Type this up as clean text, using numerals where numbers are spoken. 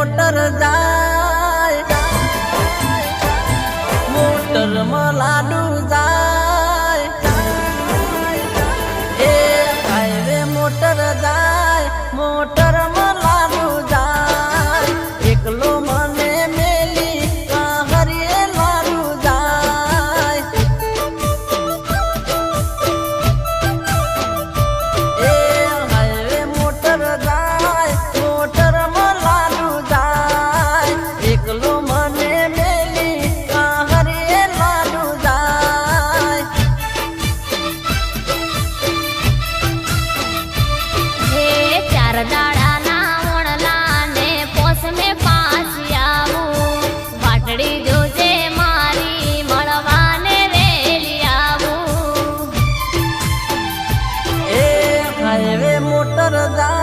motor જાય motor માં લાડુ જાય એ હાઈવે મોટર જાય મોટર માં લાડુ જાય એકલો મને મેલી હરીએ લાડુ જાય એ હાઈવે મોટર જાય મોટર માં લાડુ જાય એકલો મને મેલી હરીએ લાડુ જાય હે ચાર દાડાના વણલા ને પોસ મે પાછી આવું વાટડી જોજે મારી મળવાને વેલી આવું એ હાઈવે મોટર જાય